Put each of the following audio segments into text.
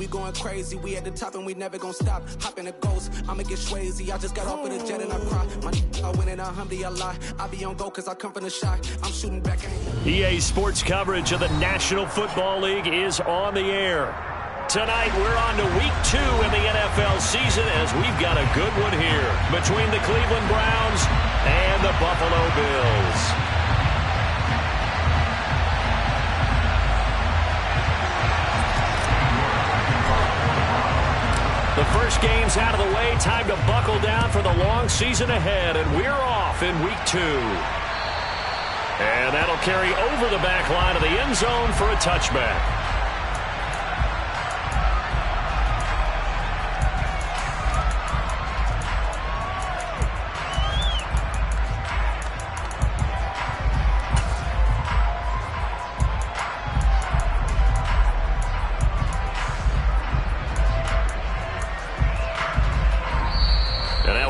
going crazy. We at the top and we never gonna stop. Hop in a ghost, I'ma get Swayze. I just got off of the jet and I cry. My I win in a Humvee a lot. I be on go cause I come from the shot. I'm shooting back. EA Sports coverage of the National Football League is on the air. Tonight, we're on to week 2 in the NFL season as we've got a good one here between the Cleveland Browns and the Buffalo Bills. The first game's out of the way. Time to buckle down for the long season ahead, and we're off in week 2. And that'll carry over the back line of the end zone for a touchback.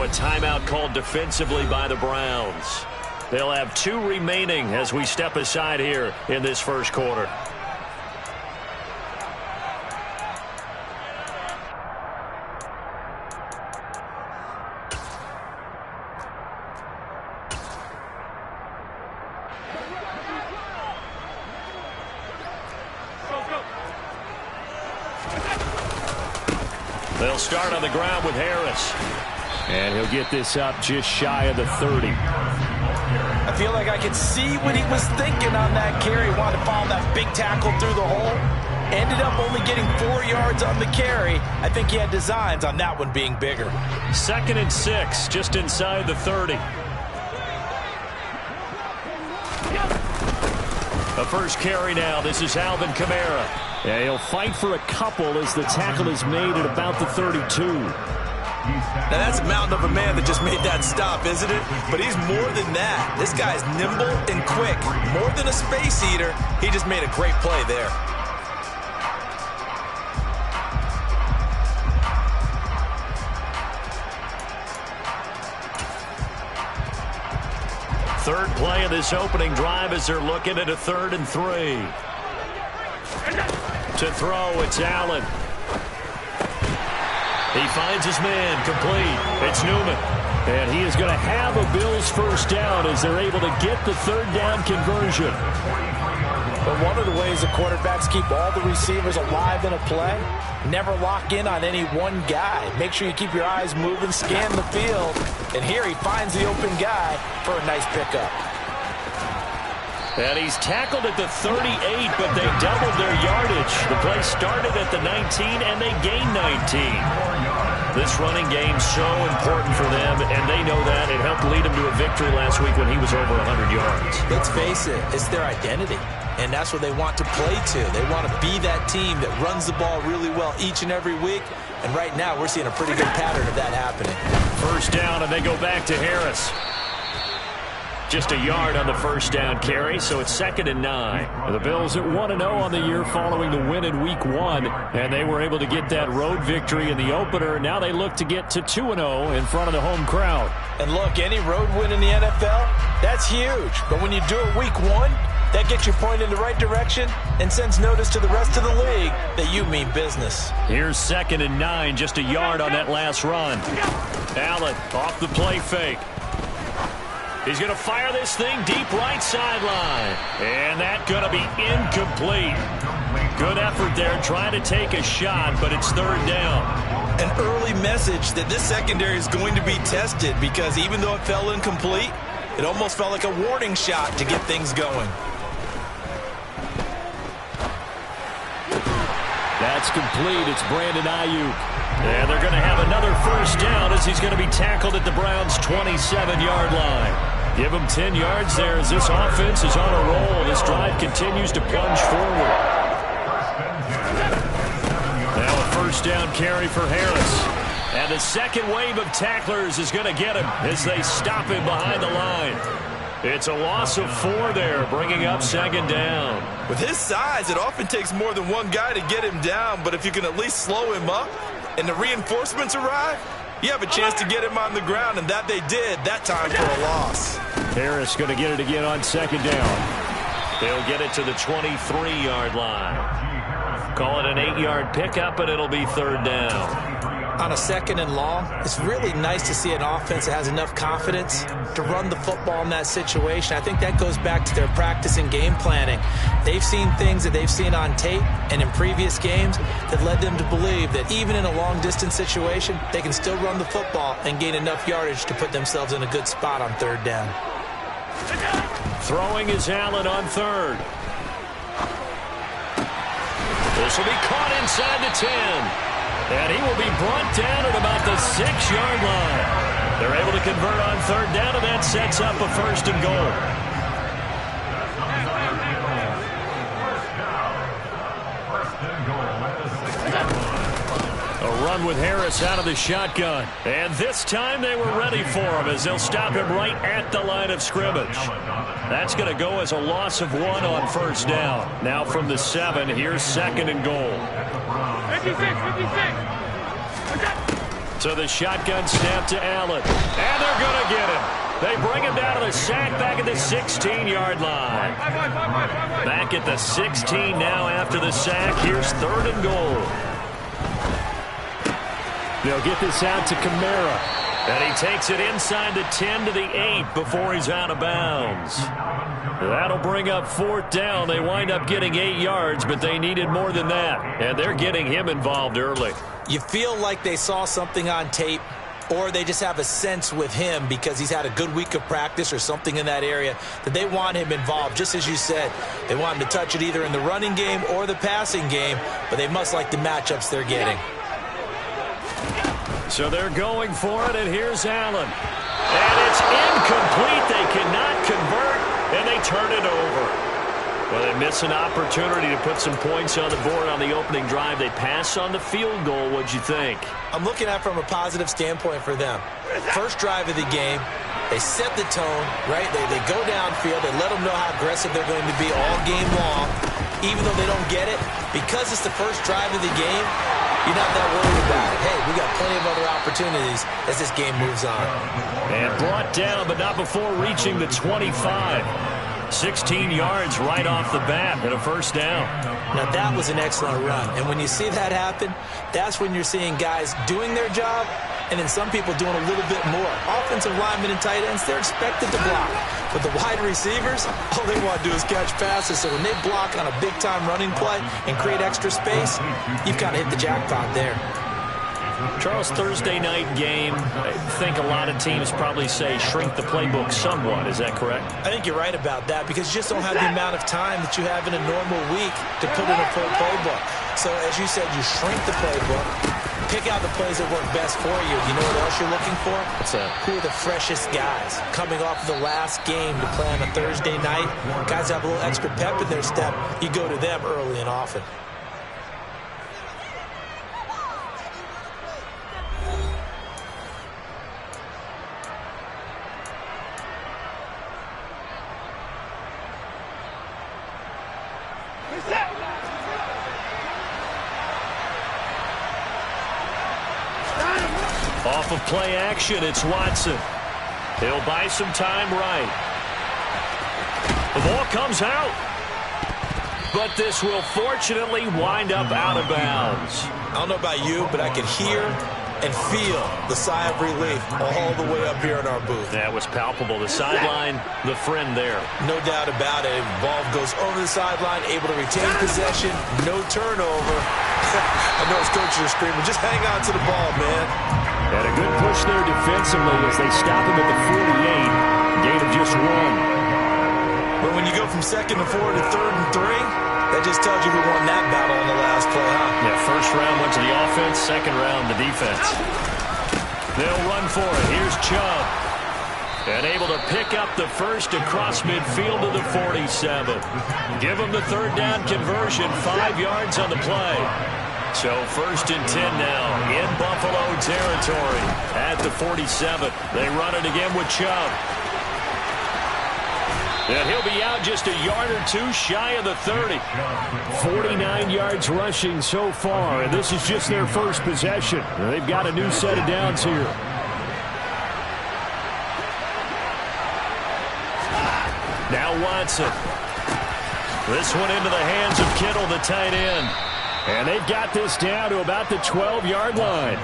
Timeout called defensively by the Browns. They'll have 2 remaining as we step aside here in this first quarter. They'll start on the ground with Harris. And he'll get this up just shy of the 30. I feel like I could see what he was thinking on that carry. Wanted to follow that big tackle through the hole. Ended up only getting 4 yards on the carry. I think he had designs on that one being bigger. 2nd and 6, just inside the 30. The first carry now. This is Alvin Kamara. Yeah, he'll fight for a couple as the tackle is made at about the 32. Now that's a mountain of a man that just made that stop, isn't it? But he's more than that. This guy's nimble and quick. More than a space eater, he just made a great play there. Third play of this opening drive as they're looking at a 3rd and 3. To throw, it's Allen. He finds his man, complete. It's Newman. And he is going to have a Bills first down as they're able to get the 3rd down conversion. But one of the ways the quarterbacks keep all the receivers alive in a play, never lock in on any one guy. Make sure you keep your eyes moving, scan the field. And here he finds the open guy for a nice pickup. And he's tackled at the 38, but they doubled their yardage. The play started at the 19, and they gained 19. This running game's so important for them, and they know that. It helped lead them to a victory last week when he was over 100 yards. Let's face it, it's their identity, and that's what they want to play to. They want to be that team that runs the ball really well each and every week, and right now we're seeing a pretty good pattern of that happening. First down, and they go back to Harris. Just a yard on the first down carry, so it's 2nd and 9. The Bills at 1-0 on the year following the win in Week 1, and they were able to get that road victory in the opener. Now they look to get to 2-0 in front of the home crowd. And look, any road win in the NFL, that's huge. But when you do it Week 1, that gets you pointed in the right direction and sends notice to the rest of the league that you mean business. Here's 2nd and 9, just a yard on that last run. Allen off the play fake. He's going to fire this thing deep right sideline. And that's going to be incomplete. Good effort there trying to take a shot, but it's 3rd down. An early message that this secondary is going to be tested because even though it fell incomplete, it almost felt like a warning shot to get things going. That's complete. It's Brandon Ayuk. And they're going to have another first down as he's going to be tackled at the Browns' 27-yard line. Give him 10 yards there as this offense is on a roll. This drive continues to plunge forward. Now a first down carry for Harris. And the second wave of tacklers is going to get him as they stop him behind the line. It's a loss of 4 there, bringing up 2nd down. With his size, it often takes more than one guy to get him down, but if you can at least slow him up and the reinforcements arrive, you have a chance to get him on the ground, and that they did that time for a loss. Harris going to get it again on 2nd down. They'll get it to the 23-yard line. call it an 8-yard pickup, and it'll be third down. On a 2nd and long, it's really nice to see an offense that has enough confidence to run the football in that situation. I think that goes back to their practice and game planning. They've seen things that they've seen on tape and in previous games that led them to believe that even in a long-distance situation, they can still run the football and gain enough yardage to put themselves in a good spot on third down. Throwing is Allen on third. This will be caught inside the 10. And he will be brought down at about the 6-yard line. They're able to convert on third down, and that sets up a 1st and goal. A run with Harris out of the shotgun. And this time they were ready for him as they'll stop him right at the line of scrimmage. That's going to go as a loss of 1 on 1st down. Now from the 7, here's 2nd and goal. 56. So the shotgun snap to Allen. And they're going to get him. They bring him down to the sack back at the 16-yard line. Back at the 16 now after the sack. Here's 3rd and goal. They'll get this out to Kamara. And he takes it inside the 10 to the 8 before he's out of bounds. That'll bring up 4th down. They wind up getting 8 yards, but they needed more than that. And they're getting him involved early. You feel like they saw something on tape, or they just have a sense with him because he's had a good week of practice or something in that area that they want him involved. Just as you said, they want him to touch it either in the running game or the passing game, but they must like the matchups they're getting. So they're going for it, and here's Allen. And it's incomplete. They cannot convert, and they turn it over. Well, they miss an opportunity to put some points on the board on the opening drive. They pass on the field goal. What'd you think? I'm looking at it from a positive standpoint for them. First drive of the game, they set the tone, right? They go downfield. They let them know how aggressive they're going to be all game long. Even though they don't get it, because it's the first drive of the game, you're not that worried about it. Hey, we got plenty of other opportunities as this game moves on. And brought down, but not before reaching the 25. 16 yards right off the bat and a 1st down. Now, that was an excellent run. And when you see that happen, that's when you're seeing guys doing their job and then some people doing a little bit more. Offensive linemen and tight ends, they're expected to block. But the wide receivers, all they want to do is catch passes. So when they block on a big-time running play and create extra space, you've kind of hit the jackpot there. Charles, Thursday night game, I think a lot of teams probably say shrink the playbook somewhat. Is that correct? I think you're right about that because you just don't have the amount of time that you have in a normal week to put in a full playbook. So as you said, you shrink the playbook, pick out the plays that work best for you. You know what else you're looking for? What's that? Who are the freshest guys coming off the last game to play on a Thursday night? Guys have a little extra pep in their step. You go to them early and often. Off of play action, it's Watson. He'll buy some time right. The ball comes out. But this will fortunately wind up out of bounds. I don't know about you, but I could hear and feel the sigh of relief all the way up here in our booth. That was palpable. The sideline, the friend there. No doubt about it. Ball goes over the sideline, able to retain possession, no turnover. I know his coaches are screaming, just hang on to the ball, man. And a good push there defensively as they stop him at the 48. Gain of just 1. But when you go from 2nd to 4 to 3rd and 3, that just tells you who won that battle on the last play, huh? Yeah, first round went to the offense, second round the defense. They'll run for it. Here's Chubb. And able to pick up the first across midfield to the 47. Give them the 3rd down conversion, 5 yards on the play. So 1st and 10 now in Buffalo territory at the 47. They run it again with Chubb. And he'll be out just a yard or two shy of the 30. 49 yards rushing so far, and this is just their first possession. They've got a new set of downs here. Now Watson. This one into the hands of Kittle, the tight end. And they've got this down to about the 12-yard line.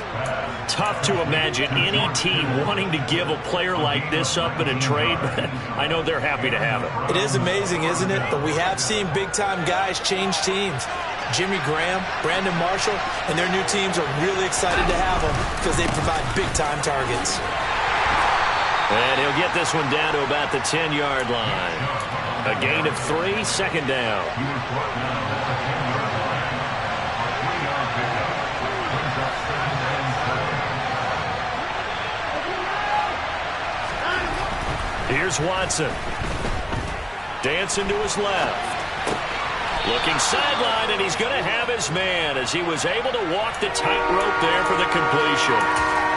Tough to imagine any team wanting to give a player like this up in a trade, but I know they're happy to have it. It is amazing, isn't it? But we have seen big-time guys change teams. Jimmy Graham, Brandon Marshall, and their new teams are really excited to have them because they provide big-time targets. And he'll get this one down to about the 10-yard line. A gain of 3, second down. Here's Watson. Dancing to his left. Looking sideline, and he's going to have his man as he was able to walk the tightrope there for the completion.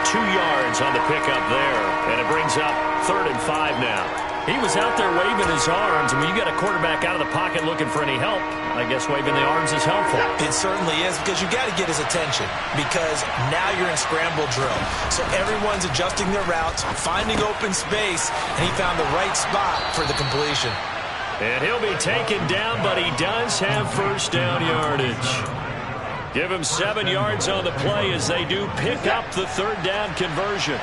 2 yards on the pickup there, and it brings up 3rd and 5 now. He was out there waving his arms, and when you got a quarterback out of the pocket looking for any help, I guess waving the arms is helpful. It certainly is, because you got to get his attention, because now you're in scramble drill. So everyone's adjusting their routes, finding open space, and he found the right spot for the completion. And he'll be taken down, but he does have first down yardage. Give him 7 yards on the play as they do pick up the 3rd down conversion.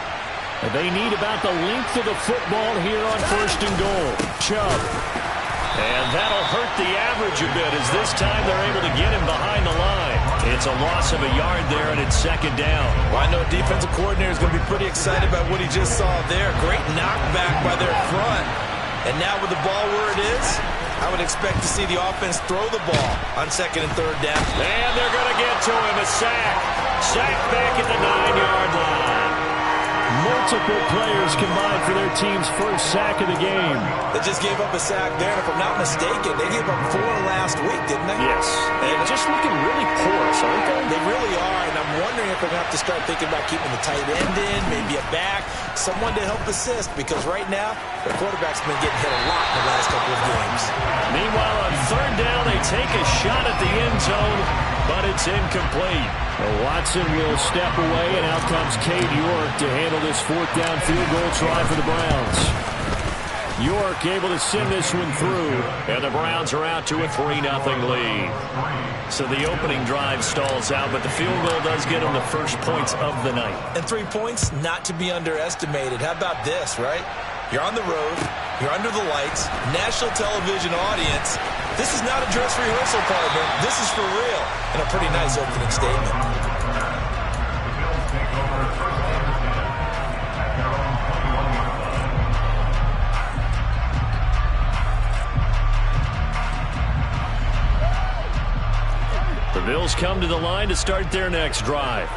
They need about the length of the football here on 1st and goal. Chubb. And that'll hurt the average a bit as this time they're able to get him behind the line. It's a loss of a yard there, and it's 2nd down. Well, I know a defensive coordinator is going to be pretty excited about what he just saw there. Great knockback by their front. And now with the ball where it is, I would expect to see the offense throw the ball on 2nd and 3rd down. And they're going to get to him, a sack. Sack back at the 9-yard line. Multiple players combined for their team's first sack of the game. They just gave up a sack there, and if I'm not mistaken, they gave up 4 last week, didn't they? Yes. And just looking really porous, aren't they? They really are, and I'm wondering if they're going to have to start thinking about keeping the tight end in, maybe a back, someone to help assist, because right now, their quarterback's been getting hit a lot in the last couple of games. Meanwhile, on 3rd down, they take a shot at the end zone, but it's incomplete. Watson will step away, and out comes Cade York to handle this 4th down field goal try for the Browns. York able to send this one through, and the Browns are out to a 3-0 lead. So the opening drive stalls out, but the field goal does get them the first points of the night. And 3 points, not to be underestimated. How about this, right? You're on the road, you're under the lights, national television audience. This is not a dress rehearsal, partner. This is for real, and a pretty nice opening statement. The Bills come to the line to start their next drive.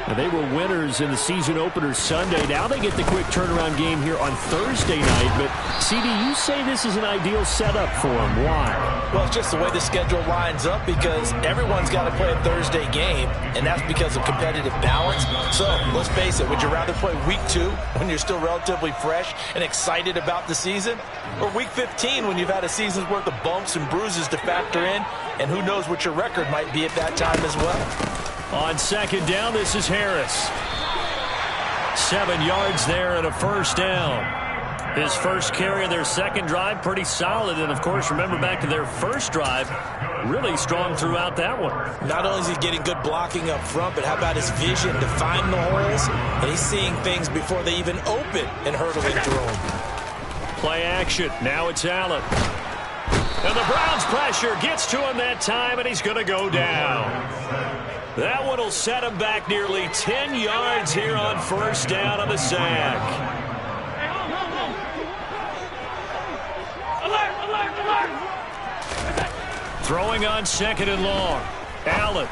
Now, they were winners in the season opener Sunday. Now they get the quick turnaround game here on Thursday night. But, CD, you say this is an ideal setup for them. Why? Well, it's just the way the schedule lines up because everyone's got to play a Thursday game, and that's because of competitive balance. So, let's face it, would you rather play Week 2 when you're still relatively fresh and excited about the season? Or Week 15 when you've had a season's worth of bumps and bruises to factor in, and who knows what your record might be at that time as well? On 2nd down, this is Harris. 7 yards there and a first down. His first carry of their second drive, pretty solid. And, of course, remember back to their first drive, really strong throughout that one. Not only is he getting good blocking up front, but how about his vision to find the holes? And he's seeing things before they even open and hurtling through them. Play action. Now it's Allen. And the Browns' pressure gets to him that time, and he's going to go down. That one will set him back nearly 10 yards here on first down on the sack. Throwing on 2nd and long. Allen.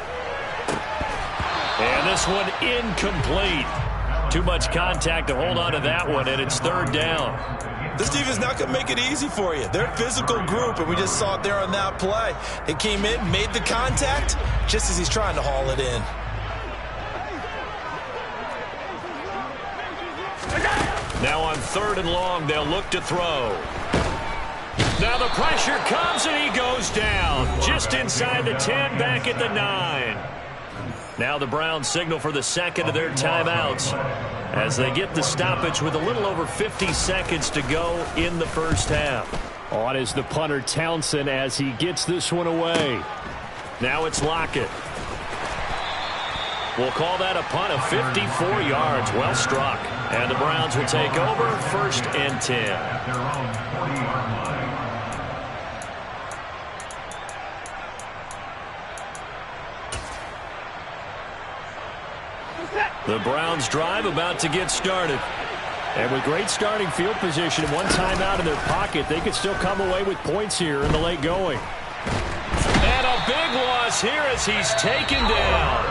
And this one incomplete. Too much contact to hold on to that one, and it's 3rd down. This defense is not going to make it easy for you. They're a physical group, and we just saw it there on that play. They came in, made the contact, just as he's trying to haul it in. Now on 3rd and long, they'll look to throw. Now the pressure comes, and he goes down. Just inside the 10, back at the 9. Now the Browns signal for the second of their timeouts as they get the stoppage with a little over 50 seconds to go in the first half. On is the punter Townsend as he gets this one away. Now it's Lockett. We'll call that a punt of 54 yards. Well struck. And the Browns will take over 1st and 10. The Browns drive about to get started. And with great starting field position and one timeout in their pocket, they could still come away with points here in the late going. And a big loss here as he's taken down.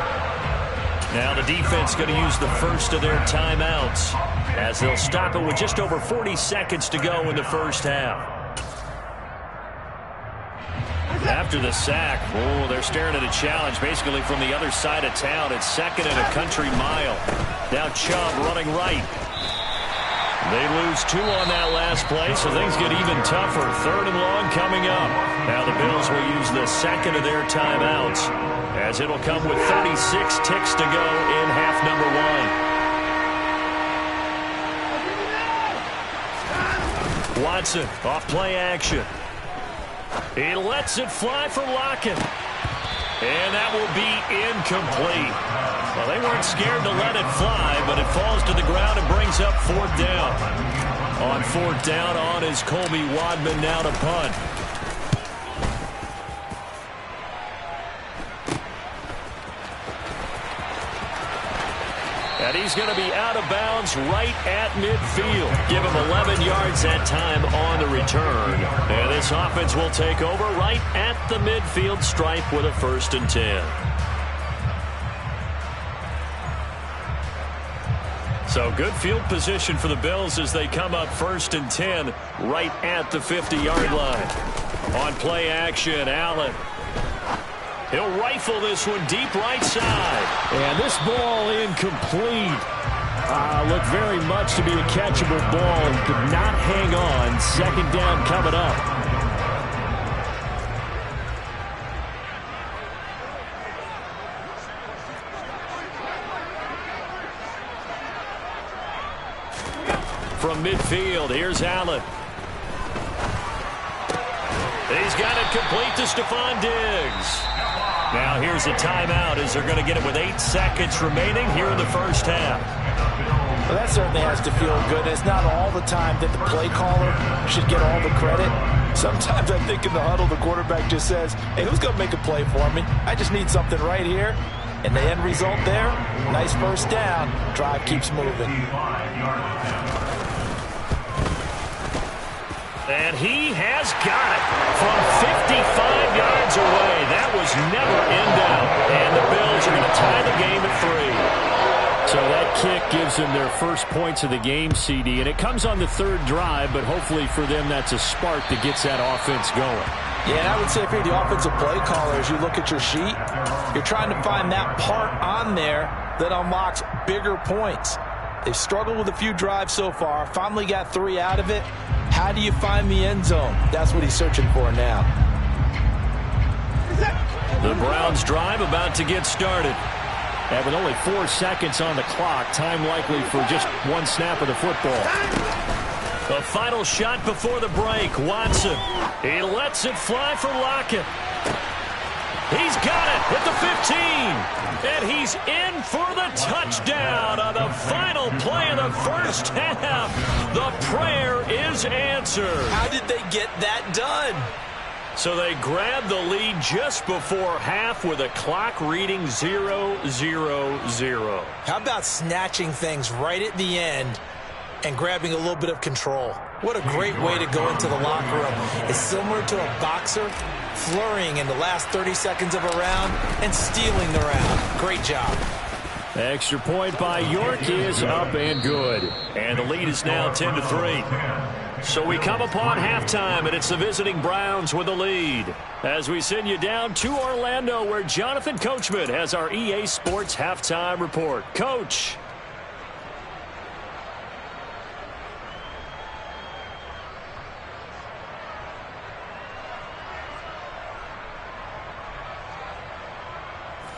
Now the defense going to use the first of their timeouts as they'll stop it with just over 40 seconds to go in the first half. After the sack, they're staring at a challenge basically from the other side of town. It's 2nd and a country mile. Now Chubb running right. They lose 2 on that last play, so things get even tougher. 3rd and long coming up. Now the Bills will use the 2nd of their timeouts, as it'll come with 36 ticks to go in half number 1. Watson off play action. He lets it fly for Lockett. And that will be incomplete. Well, they weren't scared to let it fly, but it falls to the ground and brings up 4th down. On 4th down, on is Colby Wadman now to punt. And he's going to be out of bounds right at midfield. Give him 11 yards that time on the return. And this offense will take over right at the midfield stripe with a 1st and 10. So good field position for the Bills as they come up 1st and 10 right at the 50-yard line. On play action, Allen. He'll rifle this one deep right side. And this ball incomplete. Looked very much to be a catchable ball and could not hang on. 2nd down coming up. From midfield, here's Allen. He's got it complete to Stephon Diggs. Now here's a timeout as they're going to get it with 8 seconds remaining here in the first half. Well, that certainly has to feel good. It's not all the time that the play caller should get all the credit. Sometimes I think in the huddle the quarterback just says, hey, who's going to make a play for me? I just need something right here. And the end result there, nice 1st down. Drive keeps moving. And he has got it from 55 yards away. That was never in doubt. And the Bills are going to tie the game at 3. So that kick gives them their first points of the game, CD. And it comes on the 3rd drive, but hopefully for them that's a spark that gets that offense going. Yeah, and I would say if you're the offensive play caller, as you look at your sheet, you're trying to find that part on there that unlocks bigger points. They've struggled with a few drives so far, finally got 3 out of it. How do you find the end zone? That's what he's searching for now. The Browns drive about to get started. And with only 4 seconds on the clock, time likely for just 1 snap of the football. The final shot before the break, Watson. He lets it fly for Lockett. He's got it at the 15. And he's in for the touchdown on the final play of the first half. The prayer is answered. How did they get that done? So they grabbed the lead just before half with a clock reading 0-0-0. How about snatching things right at the end and grabbing a little bit of control? What a great way to go into the locker room. It's similar to a boxer flurrying in the last 30 seconds of a round and stealing the round. Great job. Extra point by York is up and good. And the lead is now 10-3. So we come upon halftime, and it's the visiting Browns with the lead. As we send you down to Orlando, where Jonathan Coachman has our EA Sports halftime report. Coach.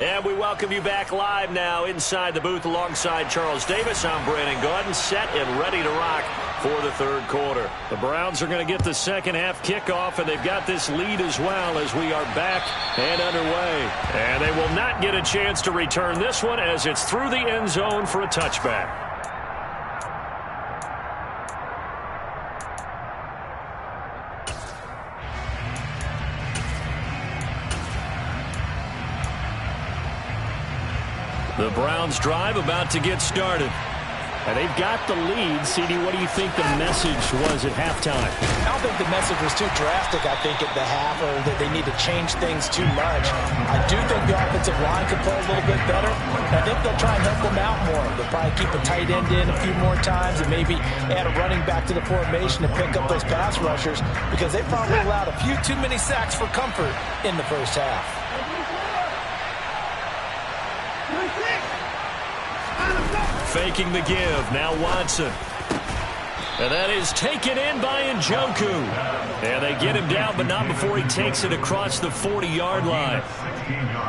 And we welcome you back live now inside the booth alongside Charles Davis. I'm Brandon Gaudin, set and ready to rock for the third quarter. The Browns are going to get the second half kickoff, and they've got this lead as well as we are back and underway. And they will not get a chance to return this one as it's through the end zone for a touchback. The Browns drive about to get started. And they've got the lead. CD, what do you think the message was at halftime? I don't think the message was too drastic, I think, at the half, or that they need to change things too much. I do think the offensive line could play a little bit better. I think they'll try and help them out more. They'll probably keep a tight end in a few more times and maybe add a running back to the formation to pick up those pass rushers, because they probably allowed a few too many sacks for comfort in the first half. Faking the give. Now Watson. And that is taken in by Njoku. And they get him down, but not before he takes it across the 40-yard line.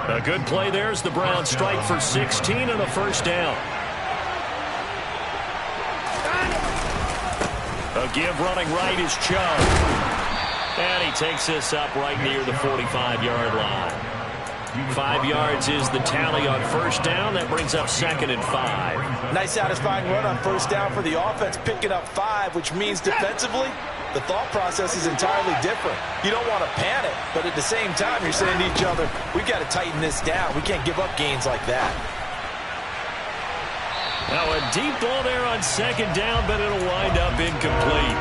A good play there as the Browns strike for 16 and a first down. A give running right is Chubb. And he takes this up right near the 45-yard line. 5 yards is the tally on first down. That brings up 2nd and 5. Nice satisfying run on first down for the offense, picking up 5, which means defensively, the thought process is entirely different. You don't want to panic, but at the same time, you're saying to each other, we've got to tighten this down. We can't give up gains like that. Now a deep ball there on 2nd down, but it'll wind up incomplete.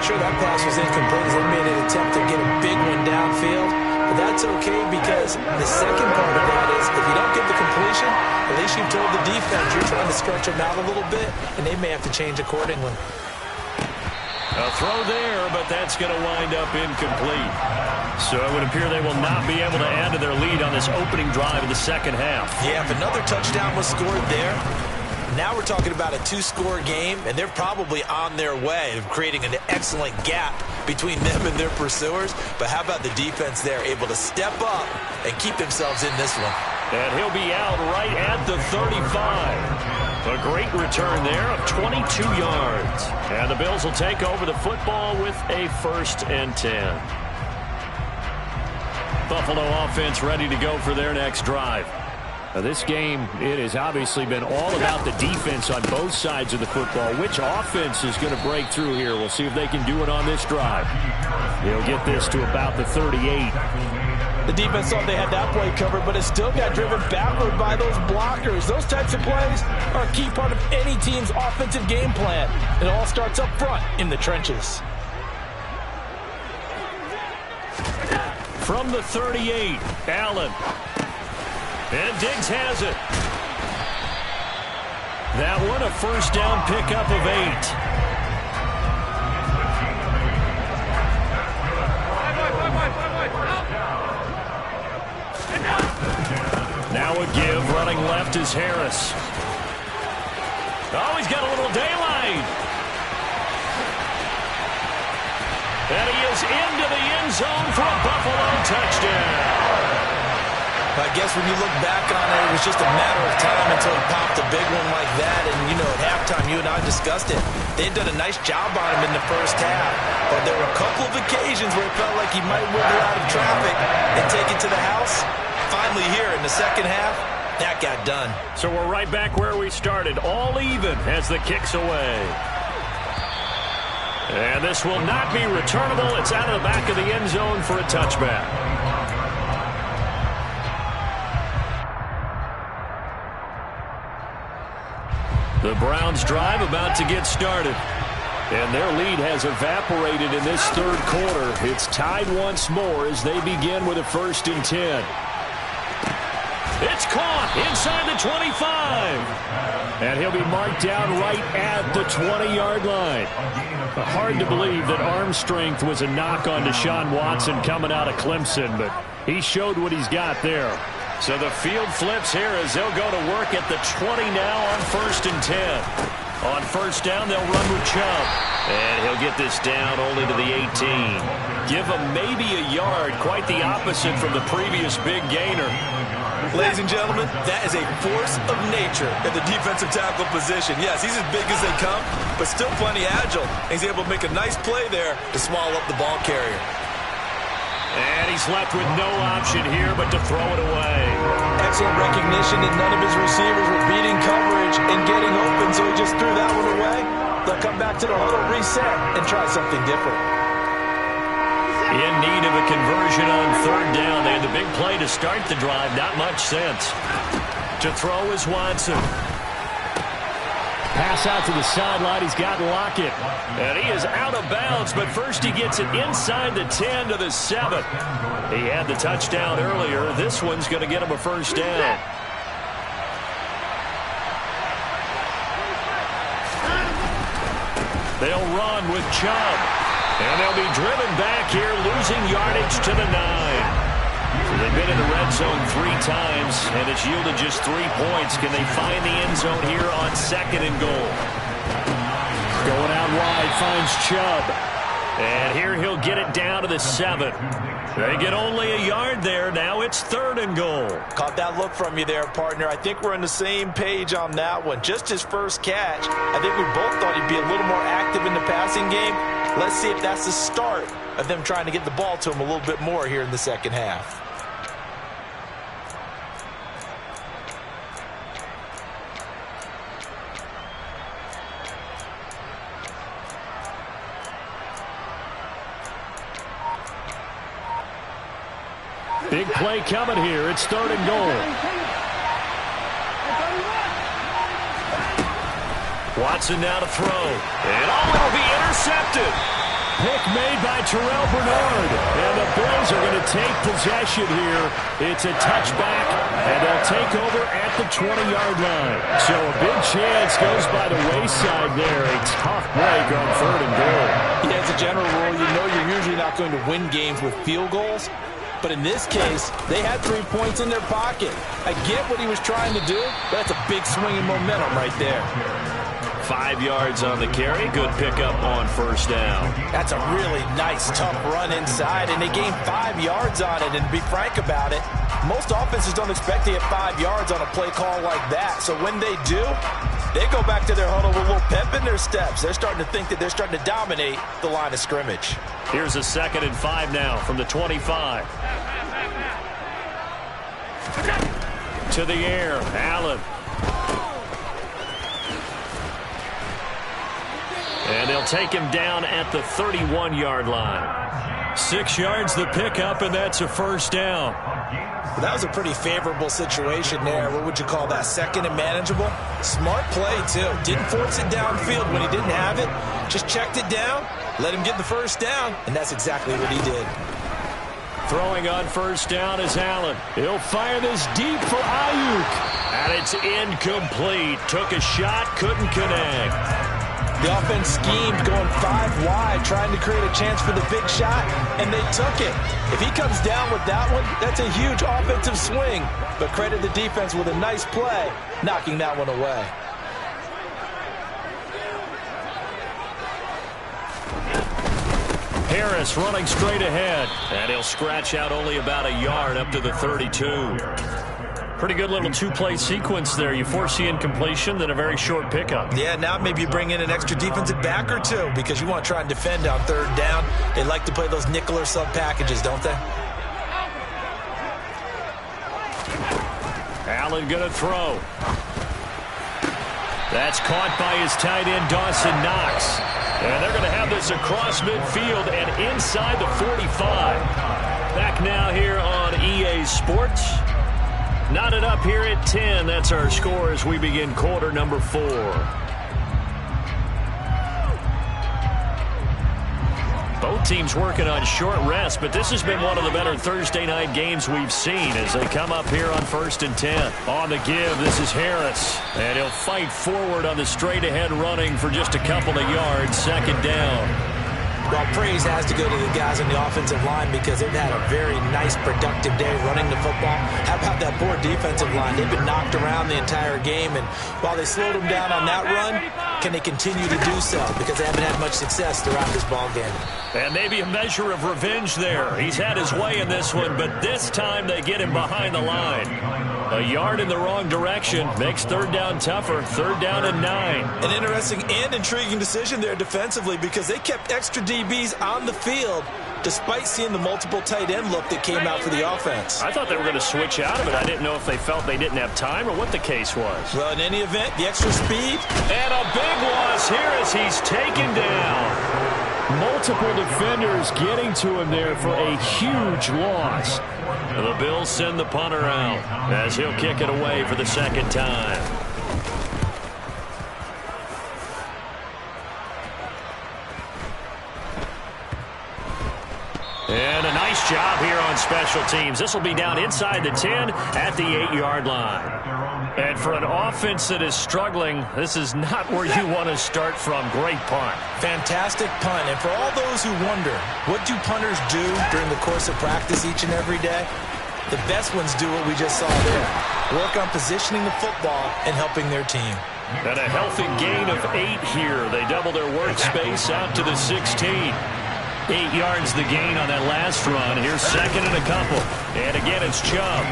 Sure, that pass was incomplete as they made an attempt to get a big one downfield. But that's okay, because the second part of that is if you don't get the completion, at least you've told the defense you're trying to stretch them out a little bit, and they may have to change accordingly. A throw there, but that's going to wind up incomplete. So it would appear they will not be able to add to their lead on this opening drive of the second half. Yeah, if another touchdown was scored there, now we're talking about a 2-score game, and they're probably on their way of creating an excellent gap between them and their pursuers. But how about the defense there, able to step up and keep themselves in this one? And he'll be out right at the 35. A great return there of 22 yards. And the Bills will take over the football with a 1st and 10. Buffalo offense ready to go for their next drive. Now this game, it has obviously been all about the defense on both sides of the football. Which offense is going to break through here? We'll see if they can do it on this drive. They'll get this to about the 38. The defense thought they had that play covered, but it still got driven backward by those blockers. Those types of plays are a key part of any team's offensive game plan. It all starts up front in the trenches. From the 38, Allen. And Diggs has it. That one a first down pickup of 8. Now a give, running left is Harris. Oh, he's got a little daylight. And he is into the end zone for a Buffalo touchdown. I guess when you look back on it, it was just a matter of time until he popped a big one like that. And, you know, at halftime, you and I discussed it. They'd done a nice job on him in the first half. But there were a couple of occasions where it felt like he might wiggle out of traffic and take it to the house. Finally here in the second half, that got done. So we're right back where we started, all even as the kick's away. And this will not be returnable. It's out of the back of the end zone for a touchback. The Browns drive about to get started. And their lead has evaporated in this third quarter. It's tied once more as they begin with a 1st and 10. It's caught inside the 25. And he'll be marked down right at the 20-yard line. Hard to believe that arm strength was a knock on Deshaun Watson coming out of Clemson, but he showed what he's got there. So the field flips here as they'll go to work at the 20 now on 1st and 10. On first down, they'll run with Chubb. And he'll get this down only to the 18. Give him maybe a yard, quite the opposite from the previous big gainer. Ladies and gentlemen, that is a force of nature at the defensive tackle position. Yes, he's as big as they come, but still plenty agile. He's able to make a nice play there to swallow up the ball carrier. And he's left with no option here but to throw it away. Excellent recognition that none of his receivers were beating coverage and getting open, so he just threw that one away. They'll come back to the huddle, reset, and try something different. In need of a conversion on third down. They had the big play to start the drive. Not much sense. To throw is Watson. Pass out to the sideline. He's got Lockett. And he is out of bounds, but first he gets it inside the 10 to the 7. He had the touchdown earlier. This one's going to get him a first down. They'll run with Chubb. And they'll be driven back here, losing yardage to the 9. So they've been in the red zone 3 times, and it's yielded just 3 points. Can they find the end zone here on 2nd and goal? Going out wide, finds Chubb. And here he'll get it down to the 7. They get only a yard there. Now it's 3rd and goal. Caught that look from you there, partner. I think we're on the same page on that one. Just his first catch. I think we both thought he'd be a little more active in the passing game. Let's see if that's the start of them trying to get the ball to him a little bit more here in the second half. Big play coming here. It's 3rd and goal. Watson now to throw. And it'll be intercepted. Pick made by Terrell Bernard. And the Bills are going to take possession here. It's a touchback, and they'll take over at the 20-yard line. So a big chance goes by the wayside there. A tough break on 3rd and goal. Yeah, as a general rule, you know you're usually not going to win games with field goals. But in this case, they had 3 points in their pocket. I get what he was trying to do, but that's a big swing in momentum right there. 5 yards on the carry. Good pickup on first down. That's a really nice, tough run inside, and they gained 5 yards on it. And to be frank about it, most offenses don't expect to get 5 yards on a play call like that. So when they do, they go back to their huddle with a little pep in their steps. They're starting to think that they're starting to dominate the line of scrimmage. Here's a 2nd and 5 now from the 25. To the air, Allen. And they'll take him down at the 31-yard line. 6 yards the pickup, and that's a first down. Well, that was a pretty favorable situation there. What would you call that? 2nd and manageable? Smart play, too. Didn't force it downfield when he didn't have it. Just checked it down, let him get the first down, and that's exactly what he did. Throwing on first down is Allen. He'll fire this deep for Ayuk. And it's incomplete. Took a shot, couldn't connect. The offense schemed going 5 wide, trying to create a chance for the big shot, and they took it. If he comes down with that one, that's a huge offensive swing. But credit the defense with a nice play, knocking that one away. Harris running straight ahead. And he'll scratch out only about a yard up to the 32. Pretty good little 2-play sequence there. You force the incompletion, then a very short pickup. Yeah, now maybe you bring in an extra defensive back or two because you want to try and defend on 3rd down. They like to play those nickel or sub packages, don't they? Allen going to throw. That's caught by his tight end, Dawson Knox. And they're going to have this across midfield and inside the 45. Back now here on EA Sports. Knotted up here at 10. That's our score as we begin quarter number 4. Both teams working on short rest, but this has been one of the better Thursday night games we've seen as they come up here on 1st and 10. On the give, this is Harris. And he'll fight forward on the straight-ahead running for just a couple of yards. 2nd down. Well, praise has to go to the guys on the offensive line because they've had a very nice, productive day running the football. How about that poor defensive line? They've been knocked around the entire game, and while they slowed them down on that run, can they continue to do so? Because they haven't had much success throughout this ball game. And maybe a measure of revenge there. He's had his way in this one, but this time they get him behind the line. A yard in the wrong direction makes third down tougher. Third down and 9. An interesting and intriguing decision there defensively because they kept extra DBs on the field despite seeing the multiple tight end look that came out for the offense. I thought they were going to switch out of it. I didn't know if they felt they didn't have time or what the case was. Well, in any event, the extra speed. And a big loss here as he's taken down. Multiple defenders getting to him there for a huge loss. The Bills send the punter out as he'll kick it away for the second time. And a nice job here on special teams. This will be down inside the 10 at the 8-yard line. And for an offense that is struggling, this is not where you want to start from. Great punt. Fantastic punt. And for all those who wonder, what do punters do during the course of practice each and every day? The best ones do what we just saw there. Work on positioning the football and helping their team. And a healthy gain of 8 here. They double their workspace out to the 16. 8 yards the gain on that last run. Here's second and a couple. And again, it's Chubb.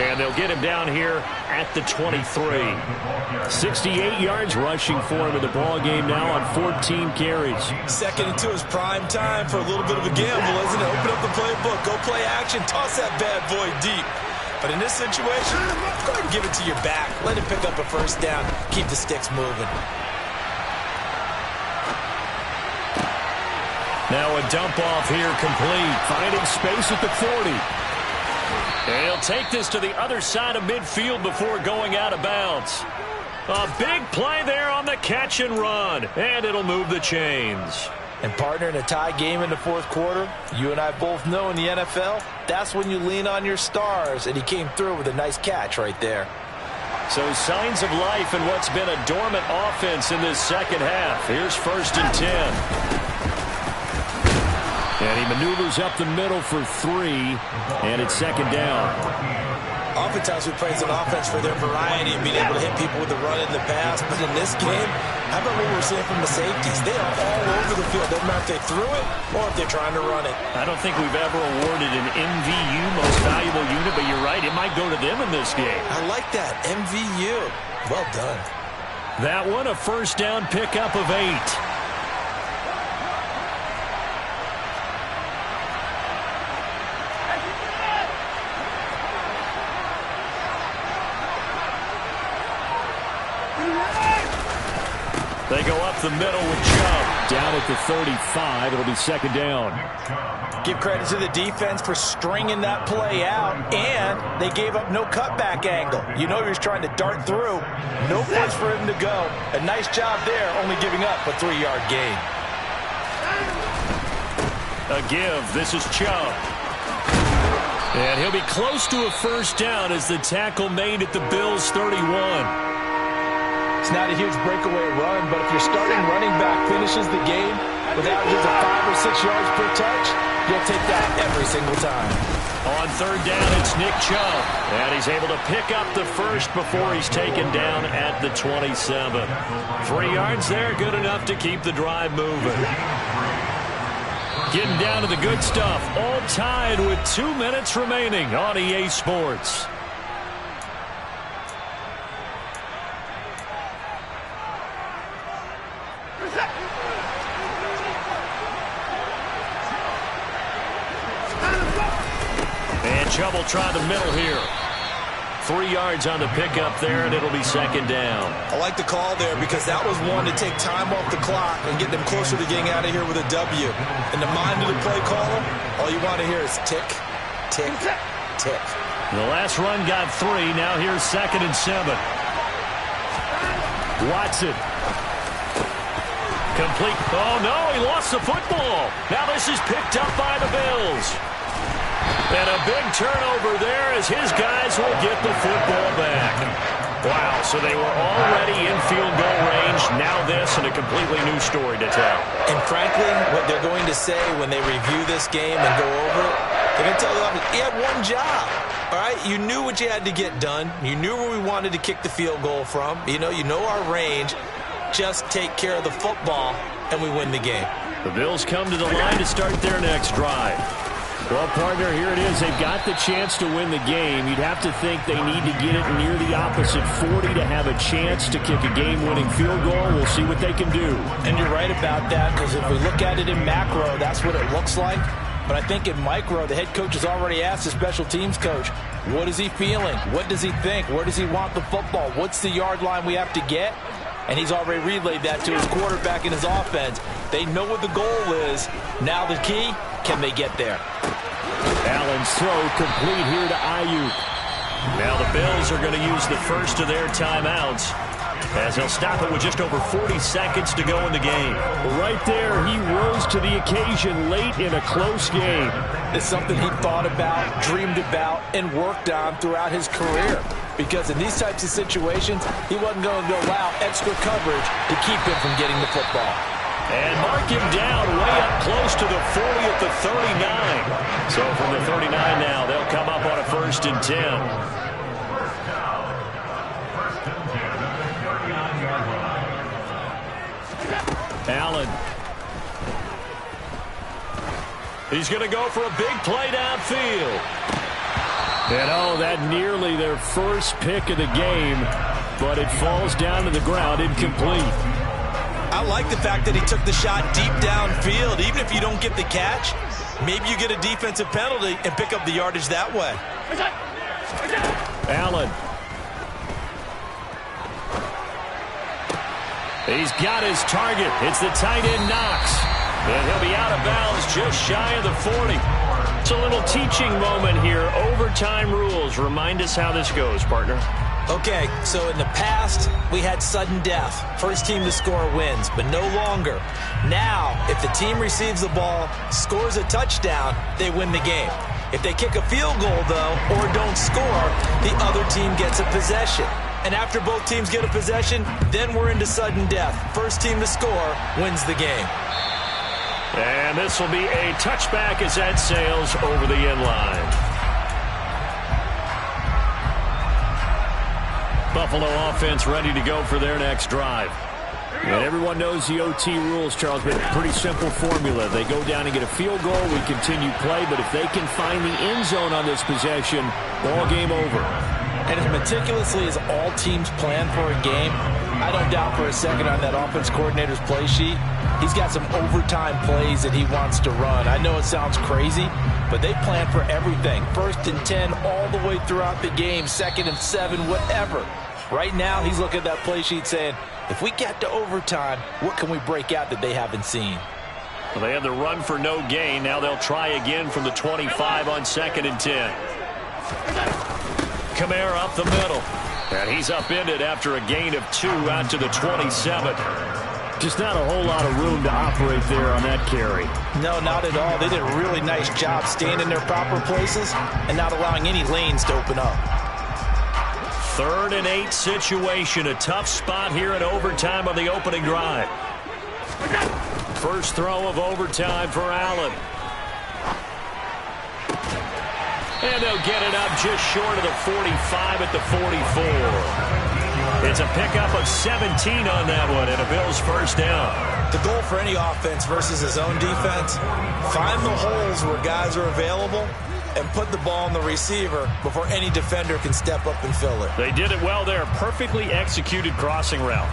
And they'll get him down here at the 23. 68 yards rushing for him in the ball game now on 14 carries. Second and 2 is prime time for a little bit of a gamble, isn't it? Open up the playbook, go play action, toss that bad boy deep. But in this situation, go ahead and give it to your back. Let him pick up a first down. Keep the sticks moving. Now a dump off here complete. Finding space at the 40. And he'll take this to the other side of midfield before going out of bounds. A big play there on the catch and run. And it'll move the chains. And partner, in a tie game in the fourth quarter, you and I both know in the NFL, that's when you lean on your stars. And he came through with a nice catch right there. So signs of life in what's been a dormant offense in this second half. Here's first and 10. And he maneuvers up the middle for 3, and it's second down. Oftentimes we praise an offense for their variety and being able to hit people with the run in the pass. But in this game, how about what we're seeing from the safeties? They are all over the field. Doesn't matter if they threw it or if they're trying to run it. I don't think we've ever awarded an MVU, most valuable unit, but you're right, it might go to them in this game. I like that, MVU. Well done. That one, a first down pickup of 8. They go up the middle with Chubb. Down at the 35. It'll be second down. Give credit to the defense for stringing that play out, and they gave up no cutback angle. You know he was trying to dart through. No place for him to go. A nice job there, only giving up a 3-yard gain. A give. This is Chubb. And he'll be close to a first down as the tackle made at the Bills' 31. It's not a huge breakaway run, but if your starting running back finishes the game with averages of 5 or 6 yards per touch, you'll take that every single time. On third down, it's Nick Chubb. And he's able to pick up the first before he's taken down at the 27. 3 yards there, good enough to keep the drive moving. Getting down to the good stuff, all tied with 2 minutes remaining on EA Sports. And Chubb will try the middle here. 3 yards on the pickup there, and it'll be second down. I like the call there because that was one to take time off the clock and get them closer to getting out of here with a W. In the mind of the play caller, all you want to hear is tick, tick, tick. The last run got 3. Now here's second and 7. Watson. Complete. Oh, no, he lost the football. Now this is picked up by the Bills. And a big turnover there as his guys will get the football back. Wow, so they were already in field goal range. Now this and a completely new story to tell. And frankly, what they're going to say when they review this game and go over it, they're going to tell you he had one job. All right, you knew what you had to get done. You knew where we wanted to kick the field goal from. You know our range. Just take care of the football, and we win the game. The Bills come to the line to start their next drive. Well, partner, here it is. They've got the chance to win the game. You'd have to think they need to get it near the opposite 40 to have a chance to kick a game-winning field goal. We'll see what they can do. And you're right about that, because if we look at it in macro, that's what it looks like. But I think in micro, the head coach has already asked the special teams coach, what is he feeling? What does he think? Where does he want the football? What's the yard line we have to get? And he's already relayed that to his quarterback and his offense. They know what the goal is. Now the key, can they get there? Allen's throw complete here to Ayuk. Now the Bills are going to use the first of their timeouts, as they'll stop it with just over 40 seconds to go in the game. Right there, he rose to the occasion late in a close game. It's something he thought about, dreamed about, and worked on throughout his career. Because in these types of situations, he wasn't going to allow extra coverage to keep him from getting the football. And mark him down way up close to the 40 at the 39. So from the 39 now, they'll come up on a 1st and 10. Allen. He's going to go for a big play downfield. And that nearly their first pick of the game, but it falls down to the ground incomplete. I like the fact that he took the shot deep downfield. Even if you don't get the catch, maybe you get a defensive penalty and pick up the yardage that way. Allen. He's got his target. It's the tight end Knox. And he'll be out of bounds just shy of the 40. It's a little teaching moment here. Overtime rules. Remind us how this goes, partner. Okay, so in the past, we had sudden death. First team to score wins, but no longer. Now, if the team receives the ball, scores a touchdown, they win the game. If they kick a field goal, though, or don't score, the other team gets a possession. And after both teams get a possession, then we're into sudden death. First team to score wins the game. And this will be a touchback as that sails over the end line. Buffalo offense ready to go for their next drive. And everyone knows the OT rules, Charles, but a pretty simple formula. They go down and get a field goal, we continue play, but if they can find the end zone on this possession, ball game over. And as meticulously as all teams plan for a game, I don't doubt for a second on that offense coordinator's play sheet, he's got some overtime plays that he wants to run. I know it sounds crazy, but they plan for everything. 1st and 10 all the way throughout the game, 2nd and 7, whatever. Right now, he's looking at that play sheet saying, if we get to overtime, what can we break out that they haven't seen? Well, they had the run for no gain. Now they'll try again from the 25 on 2nd and 10. Kamara up the middle. And he's upended after a gain of 2 out to the 27. Just not a whole lot of room to operate there on that carry. No, not at all. They did a really nice job staying in their proper places and not allowing any lanes to open up. 3rd and 8 situation. A tough spot here in overtime on the opening drive. First throw of overtime for Allen. And they'll get it up just short of the 45 at the 44. It's a pickup of 17 on that one and a Bills first down. The goal for any offense versus his own defense, find the holes where guys are available and put the ball on the receiver before any defender can step up and fill it. They did it well there. Perfectly executed crossing route.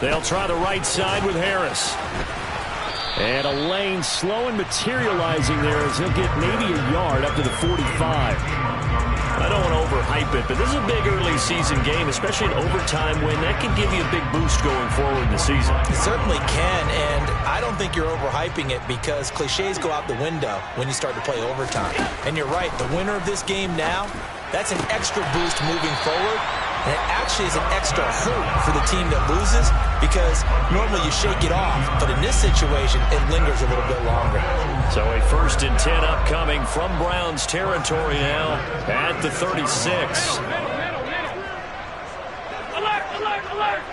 They'll try the right side with Harris. And a lane slow and materializing there as he'll get maybe a yard up to the 45. I don't want to overhype it, but this is a big early season game, especially an overtime win. That can give you a big boost going forward in the season. It certainly can, and I don't think you're overhyping it because cliches go out the window when you start to play overtime. And you're right, the winner of this game now, that's an extra boost moving forward. And it actually is an extra hurt for the team that loses because normally you shake it off. But in this situation, it lingers a little bit longer. So a 1st and 10 upcoming from Browns territory now at the 36. Alert, alert, alert!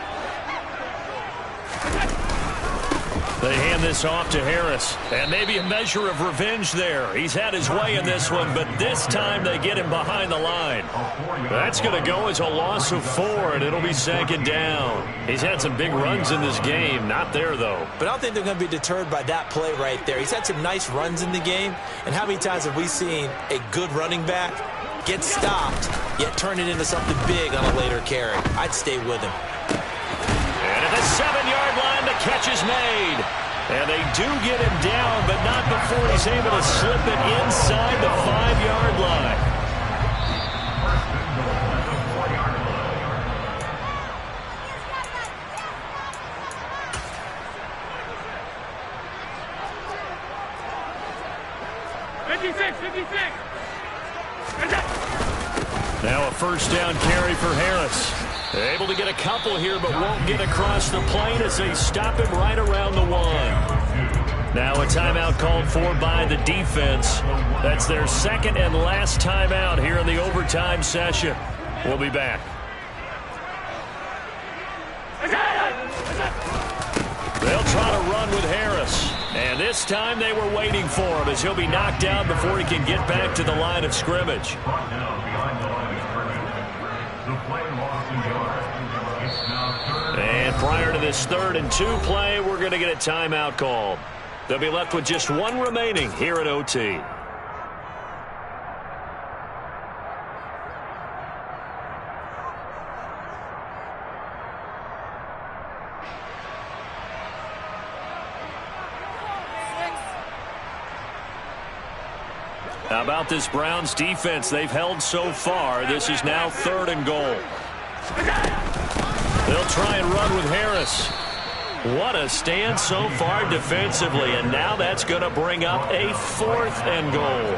They hand this off to Harris. And maybe a measure of revenge there. He's had his way in this one, but this time they get him behind the line. That's going to go as a loss of 4, and it'll be 2nd down. He's had some big runs in this game. Not there, though. But I don't think they're going to be deterred by that play right there. He's had some nice runs in the game. And how many times have we seen a good running back get stopped, yet turn it into something big on a later carry? I'd stay with him. And at the 7-yard line, the catch is made. And they do get him down, but not before he's able to slip it inside the 5-yard line. Now a 1st down carry for Harris. Able to get a couple here, but won't get across the plane as they stop him right around the 1. Now a timeout called for by the defense. That's their 2nd and last timeout here in the overtime session. We'll be back. They'll try to run with Harris. And this time they were waiting for him as he'll be knocked down before he can get back to the line of scrimmage. And prior to this 3rd and 2 play, we're going to get a timeout called. They'll be left with just 1 remaining here at OT. How about this Browns defense? They've held so far. This is now 3rd and goal. They'll try and run with Harris. What a stand so far defensively, and now that's going to bring up a 4th and goal.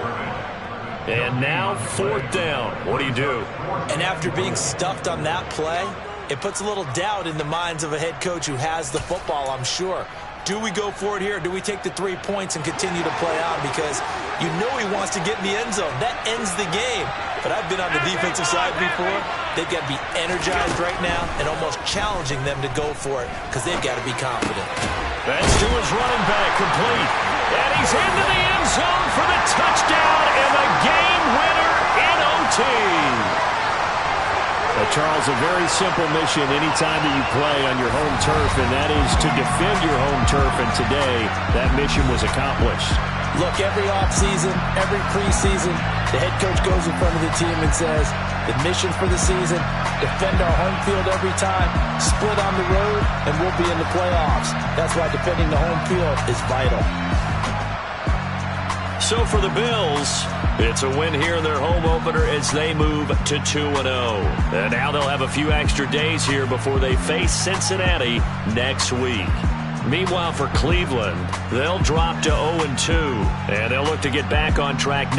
And now 4th down. What do you do? And after being stuffed on that play, it puts a little doubt in the minds of a head coach who has the football, I'm sure. Do we go for it here, or do we take the 3 points and continue to play on? Because you know he wants to get in the end zone. That ends the game. But I've been on the defensive side before. They've got to be energized right now and almost challenging them to go for it because they've got to be confident. That's to his running back, complete. And he's into the end zone for the touchdown and the game winner in OT. Charles, a very simple mission anytime that you play on your home turf, and that is to defend your home turf, and today that mission was accomplished. Look, every offseason, every preseason, the head coach goes in front of the team and says, the mission for the season, defend our home field every time, split on the road, and we'll be in the playoffs. That's why defending the home field is vital. So for the Bills, it's a win here in their home opener as they move to 2-0. And now they'll have a few extra days here before they face Cincinnati next week. Meanwhile, for Cleveland, they'll drop to 0-2, and they'll look to get back on track next.